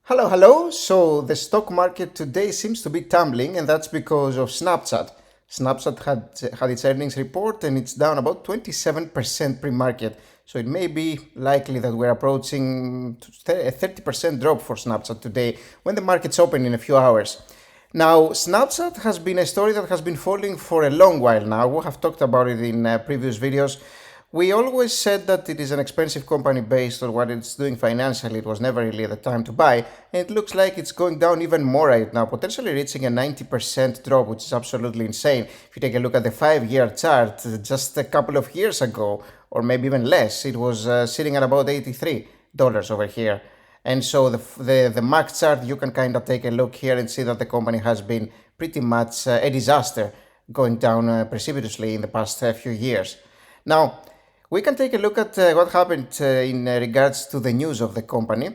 Hello. So the stock market today seems to be tumbling, and that's because of Snapchat. Snapchat had its earnings report, and it's down about 27% pre-market. So it may be likely that we're approaching a 30% drop for Snapchat today when the market's open in a few hours. Now, Snapchat has been a story that has been falling for a long while now. We have talked about it in previous videos. We always said that it is an expensive company based on what it's doing financially. It was never really the time to buy, and it looks like it's going down even more right now, potentially reaching a 90% drop, which is absolutely insane. If you take a look at the 5-year chart, just a couple of years ago, or maybe even less, it was sitting at about $83 over here. And so the MAC chart, you can kind of take a look here and see that the company has been pretty much a disaster, going down precipitously in the past few years. Now, we can take a look at what happened in regards to the news of the company.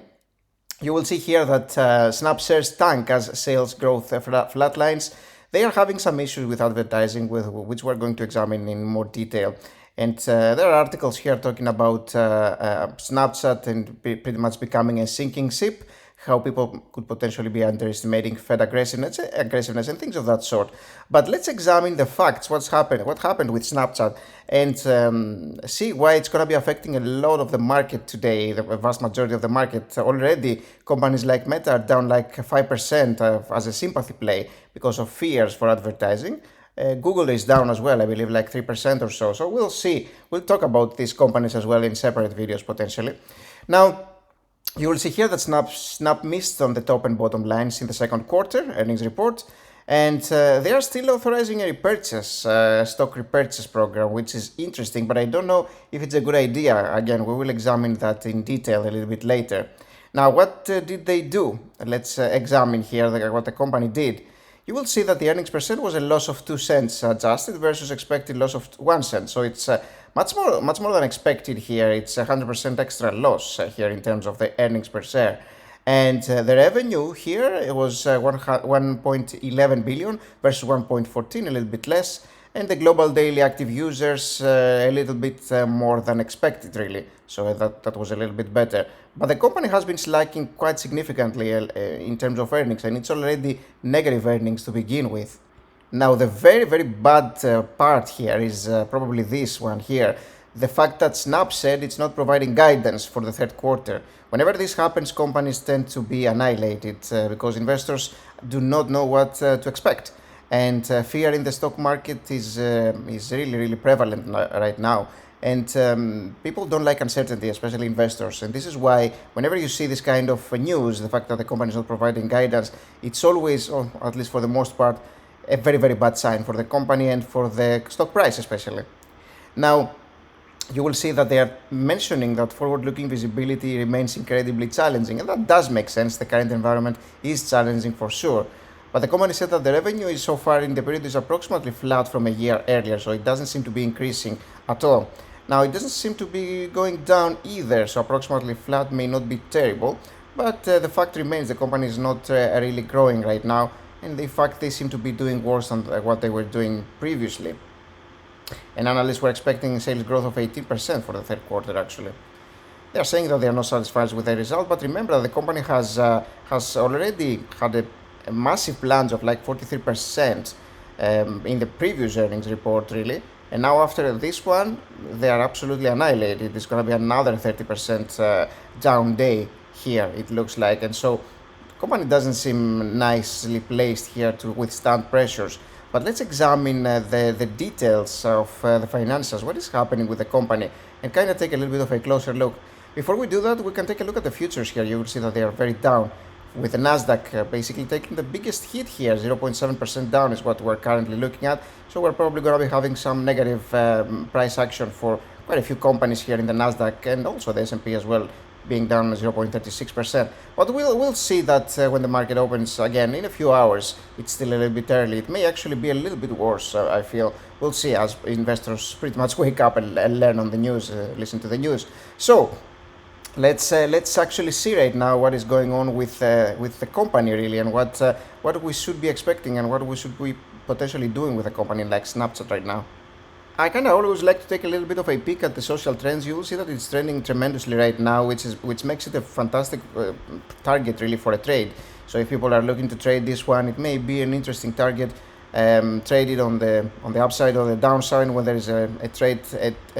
You will see here that Snap shares tank as sales growth flatlines. They are having some issues with advertising, which we're going to examine in more detail. And there are articles here talking about Snapchat and pretty much becoming a sinking ship, how people could potentially be underestimating Fed aggressiveness and things of that sort. But let's examine the facts, what happened with Snapchat, and see why it's going to be affecting a lot of the market today, the vast majority of the market. Already, companies like Meta are down like 5% as a sympathy play because of fears for advertising. Google is down as well, I believe like 3% or so. So we'll see. We'll talk about these companies as well in separate videos potentially. Now, you will see here that Snap missed on the top and bottom lines in the second quarter earnings report, and they are still authorizing a stock repurchase program, which is interesting, but I don't know if it's a good idea. Again, we will examine that in detail a little bit later. Now, what did they do? Let's examine here what the company did. You will see that the earnings per share was a loss of 2 cents adjusted versus expected loss of 1 cent. So it's much more than expected here. It's 100% extra loss here in terms of the earnings per share. And the revenue here was 1.11 billion versus 1.14, a little bit less. And the global daily active users a little bit more than expected, really. So that was a little bit better. But the company has been slacking quite significantly in terms of earnings, and it's already negative earnings to begin with. Now, the very bad part here is probably this one here. The fact that Snap said it's not providing guidance for the third quarter. Whenever this happens, companies tend to be annihilated because investors do not know what to expect. And fear in the stock market is really prevalent right now. And people don't like uncertainty, especially investors. And this is why whenever you see this kind of news, the fact that the company is not providing guidance, it's always, or at least for the most part, a very bad sign for the company and for the stock price especially. Now, you will see that they are mentioning that forward-looking visibility remains incredibly challenging, and that does make sense. The current environment is challenging for sure. But the company said that the revenue is so far in the period is approximately flat from a year earlier, so it doesn't seem to be increasing at all. Now, it doesn't seem to be going down either, so approximately flat may not be terrible, but the fact remains the company is not really growing right now, and in fact they seem to be doing worse than what they were doing previously. And analysts were expecting sales growth of 18% for the third quarter actually. They are saying that they are not satisfied with the result, but remember that the company has already had a massive plunge of like 43% in the previous earnings report really. And now after this one, they are absolutely annihilated. It's going to be another 30% down day here, it looks like. And so the company doesn't seem nicely placed here to withstand pressures. But let's examine the details of the financials, what is happening with the company, and kind of take a little bit of a closer look. Before we do that, we can take a look at the futures here. You will see that they are very down, with the Nasdaq basically taking the biggest hit here. 0.7% down is what we're currently looking at. So we're probably going to be having some negative price action for quite a few companies here in the Nasdaq, and also the S&P as well, being down 0.36%. But we'll see that when the market opens again in a few hours. It's still a little bit early. It may actually be a little bit worse, I feel. We'll see as investors pretty much wake up and learn on the news, listen to the news. So let's actually see right now what is going on with the company really, and what we should be expecting and what we should be potentially doing with a company like Snapchat right now. I kind of always like to take a little bit of a peek at the social trends. You'll see that it's trending tremendously right now, which makes it a fantastic target really for a trade. So if people are looking to trade this one, it may be an interesting target. Trade it on the upside or the downside when there is a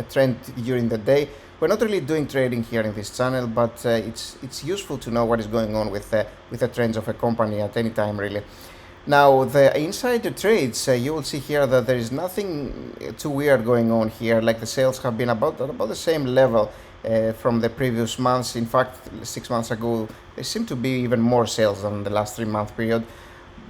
trend during the day. We're not really doing trading here in this channel, but it's useful to know what is going on with the trends of a company at any time really. Now, the insider trades, you will see here that there is nothing too weird going on here. Like the sales have been about the same level from the previous months. In fact, 6 months ago, there seemed to be even more sales than the last 3-month period.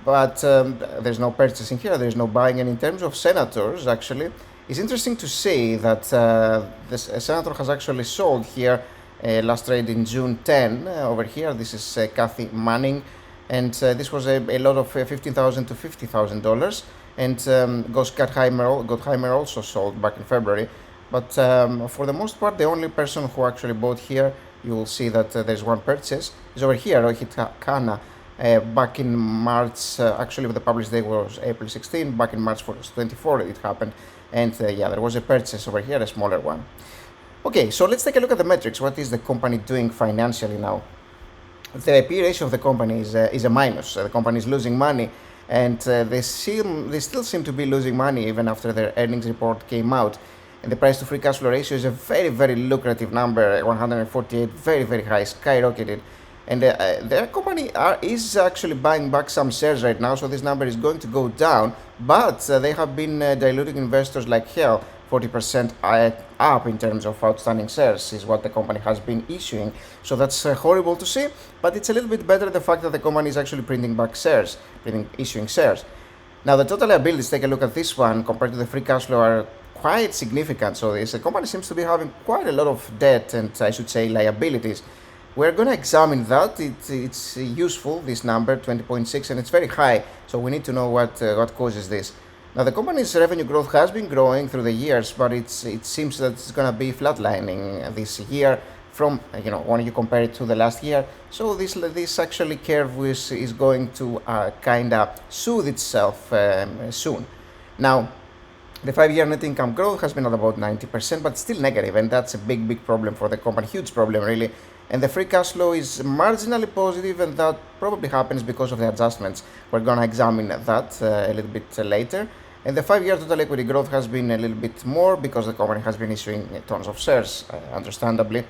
But there's no purchasing here, there's no buying. And in terms of senators, actually, it's interesting to see that a senator has actually sold here last trade in June 10 over here. This is Kathy Manning. And this was a lot of $15,000 to $50,000, and Gottheimer also sold back in February. But for the most part, the only person who actually bought here, you will see that there's one purchase, is over here, Rohit Khanna. Back in March, actually the published date was April 16, back in March 24 it happened, and yeah, there was a purchase over here, a smaller one. Okay, so let's take a look at the metrics. What is the company doing financially now? The P ratio of the company is a minus. The company is losing money, and they still seem to be losing money even after their earnings report came out. And the price to free cash flow ratio is a very, very lucrative number, 148, very, very high, skyrocketed. And their company is actually buying back some shares right now, so this number is going to go down. But they have been diluting investors like hell. 40% up in terms of outstanding shares is what the company has been issuing. So that's horrible to see, but it's a little bit better the fact that the company is actually printing back shares, issuing shares. Now the total liabilities, take a look at this one, compared to the free cash flow, are quite significant. So the company seems to be having quite a lot of debt and I should say liabilities. We're going to examine that. It's useful, this number, 20.6, and it's very high. So we need to know what causes this. Now the company's revenue growth has been growing through the years, but it seems that it's going to be flatlining this year from, when you compare it to the last year. So this actually curve is going to kind of soothe itself soon. Now, the 5-year net income growth has been at about 90%, but still negative, and that's a big problem for the company, huge problem really. And the free cash flow is marginally positive, and that probably happens because of the adjustments. We're going to examine that a little bit later. And the 5-year total equity growth has been a little bit more because the company has been issuing tons of shares, understandably.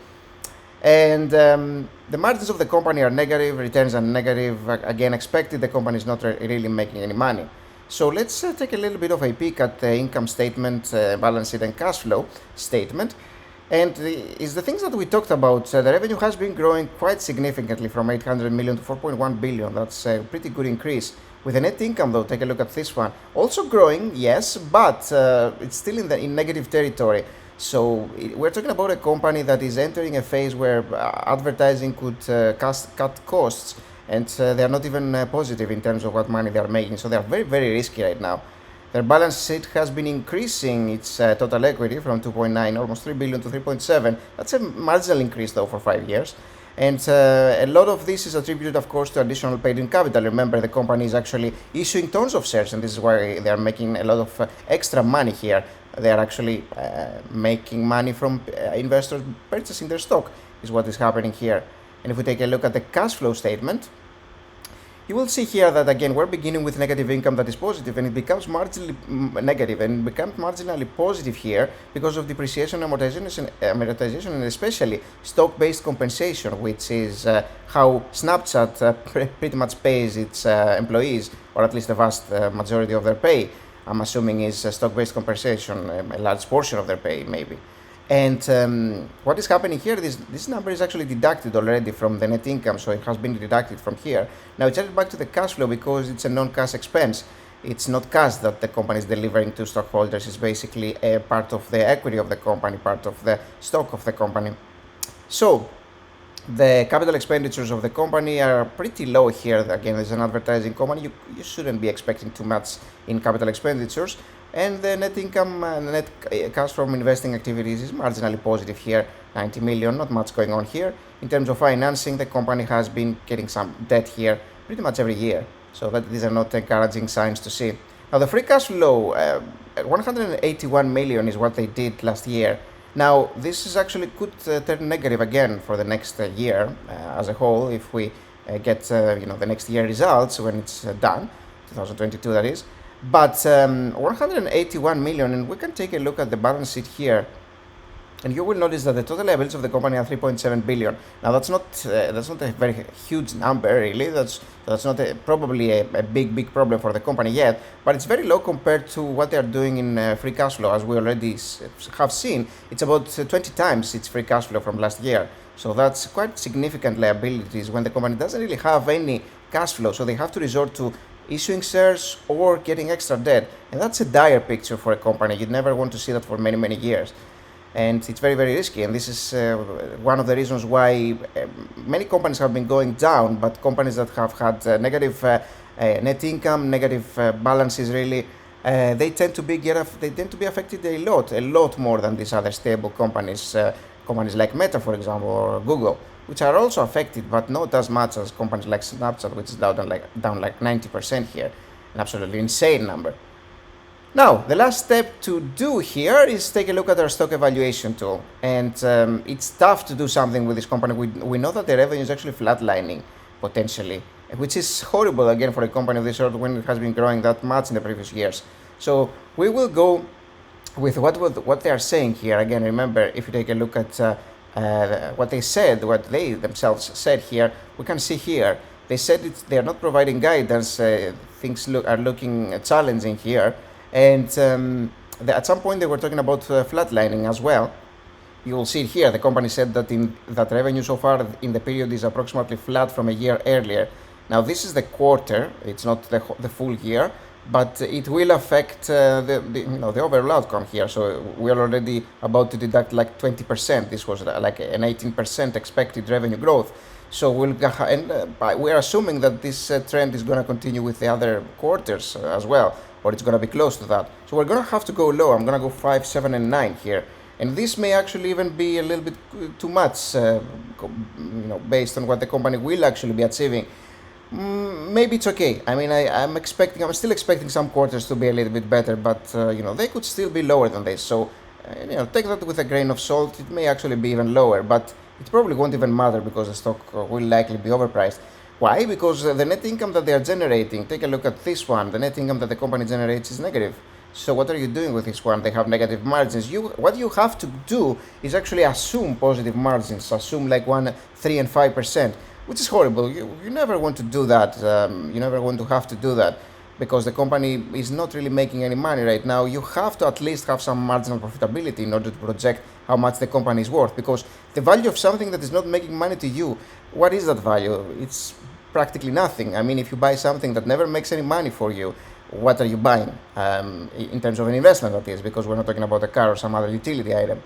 And the margins of the company are negative, returns are negative, again expected. The company is not really making any money. So let's take a little bit of a peek at the income statement, balance sheet and cash flow statement. And is the things that we talked about. The revenue has been growing quite significantly from 800 million to 4.1 billion. That's a pretty good increase. With the net income though, take a look at this one. Also growing, yes, but it's still in negative territory. So we're talking about a company that is entering a phase where advertising could cut costs, and they are not even positive in terms of what money they are making. So they are very, very risky right now. Their balance sheet has been increasing its total equity from 2.9, almost 3 billion to 3.7. That's a marginal increase though for 5 years. And a lot of this is attributed, of course, to additional paid-in capital. Remember, the company is actually issuing tons of shares, and this is why they are making a lot of extra money here. They are actually making money from investors purchasing their stock, is what is happening here. And if we take a look at the cash flow statement, you will see here that again we're beginning with negative income that is positive, and it becomes marginally negative and becomes marginally positive here because of depreciation, amortization, and especially stock-based compensation, which is how Snapchat pretty much pays its employees, or at least the vast majority of their pay. I'm assuming is stock-based compensation, a large portion of their pay maybe. And what is happening here, this number is actually deducted already from the net income, so it has been deducted from here. Now it's added back to the cash flow because it's a non-cash expense. It's not cash that the company is delivering to stockholders. It's basically a part of the equity of the company, part of the stock of the company. So the capital expenditures of the company are pretty low here. Again, as an advertising company, you shouldn't be expecting too much in capital expenditures. And the net income, net cash from investing activities is marginally positive here, 90 million, not much going on here. In terms of financing, the company has been getting some debt here pretty much every year. So these are not encouraging signs to see. Now the free cash flow, 181 million is what they did last year. Now this is actually could turn negative again for the next year as a whole if we get the next year results when it's done, 2022 that is. But 181 million, and we can take a look at the balance sheet here. And you will notice that the total liabilities of the company are 3.7 billion. Now that's not a very huge number, really. That's not probably a big problem for the company yet. But it's very low compared to what they are doing in free cash flow, as we already have seen. It's about 20 times its free cash flow from last year. So that's quite significant liabilities when the company doesn't really have any cash flow. So they have to resort to issuing shares or getting extra debt, and that's a dire picture for a company. You never want to see that for many years. And it's very risky, and this is one of the reasons why many companies have been going down, but companies that have had negative net income, negative balances really, they tend to be affected a lot more than these other stable companies, companies like Meta, for example, or Google, which are also affected, but not as much as companies like Snapchat, which is down like 90% here, an absolutely insane number. Now, the last step to do here is take a look at our stock evaluation tool. And it's tough to do something with this company. We know that the revenue is actually flatlining, potentially, which is horrible, again, for a company of this sort when it has been growing that much in the previous years. So we will go with what they are saying here. Again, remember, if you take a look at what they themselves said here, we can see here, they said they are not providing guidance. Things are looking challenging here. And at some point they were talking about flatlining as well. You will see it here. The company said that revenue so far in the period is approximately flat from a year earlier. Now this is the quarter; it's not the full year, but it will affect the overall outcome here. So we are already about to deduct like 20%. This was like an 18% expected revenue growth. So we are assuming that this trend is going to continue with the other quarters as well, or it's going to be close to that. So we're going to have to go low. I'm going to go 5, 7, and 9 here. And this may actually even be a little bit too much, based on what the company will actually be achieving. Maybe it's okay. I mean, I'm still expecting some quarters to be a little bit better, but they could still be lower than this. So, take that with a grain of salt. It may actually be even lower, but it probably won't even matter because the stock will likely be overpriced. Why? Because the net income that they are generating, take a look at this one, the net income that the company generates is negative. So what are you doing with this one? They have negative margins. What you have to do is actually assume positive margins, assume like 1, 3, and 5%, which is horrible. You never want to do that. You never want to have to do that because the company is not really making any money right now. You have to at least have some marginal profitability in order to project how much the company is worth, because the value of something that is not making money to you, what is that value? It's practically nothing. I mean, if you buy something that never makes any money for you, what are you buying in terms of an investment, that is, because we're not talking about a car or some other utility item.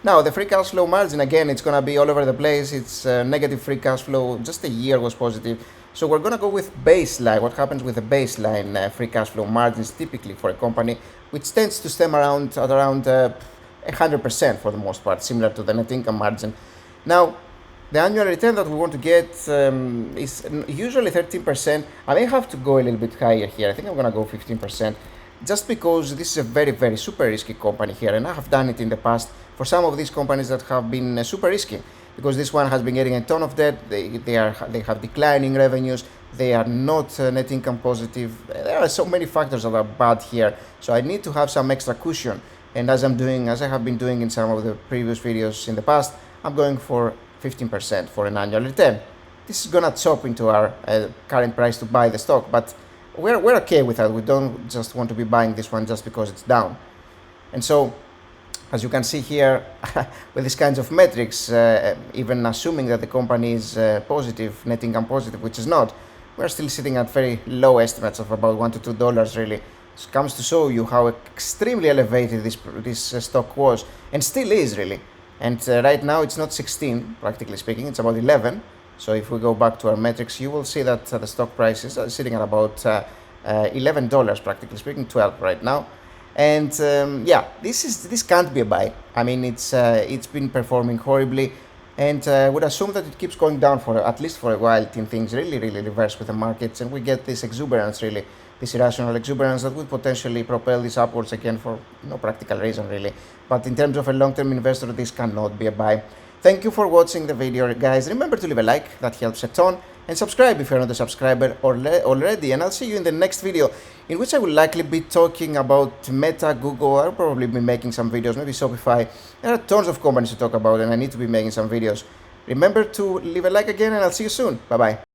Now, the free cash flow margin, again, it's going to be all over the place. It's negative free cash flow. Just a year was positive. So we're going to go with baseline. What happens with the baseline free cash flow margins typically for a company, which tends to stem around 100% for the most part, similar to the net income margin. Now, the annual return that we want to get is usually 13%. I may have to go a little bit higher here. I think I'm going to go 15%, just because this is a very super risky company here, and I have done it in the past for some of these companies that have been super risky, because this one has been getting a ton of debt. They have declining revenues. They are not net income positive. There are so many factors that are bad here. So I need to have some extra cushion. And as I have been doing in some of the previous videos in the past, I'm going for 15% for an annual return. This is gonna chop into our current price to buy the stock, but we're okay with that. We don't just want to be buying this one just because it's down. And so, as you can see here, with these kinds of metrics, even assuming that the company is positive, net income positive, which is not, we're still sitting at very low estimates of about $1 to $2 really. It comes to show you how extremely elevated this stock was, and still is really. And right now it's not 16, practically speaking, it's about 11. So if we go back to our metrics, you will see that the stock price is sitting at about $11, practically speaking, 12 right now. And yeah, this can't be a buy. I mean, it's been performing horribly. And would assume that it keeps going down for at least for a while till things really reverse with the markets and we get this exuberance, really, this irrational exuberance that would potentially propel this upwards again for no practical reason, really. But in terms of a long-term investor, this cannot be a buy. Thank you for watching the video, guys. Remember to leave a like, that helps a ton, and subscribe if you're not a subscriber already. And I'll see you in the next video, in which I will likely be talking about Meta, Google. I'll probably be making some videos, maybe Shopify. There are tons of companies to talk about, and I need to be making some videos. Remember to leave a like again, and I'll see you soon. Bye bye.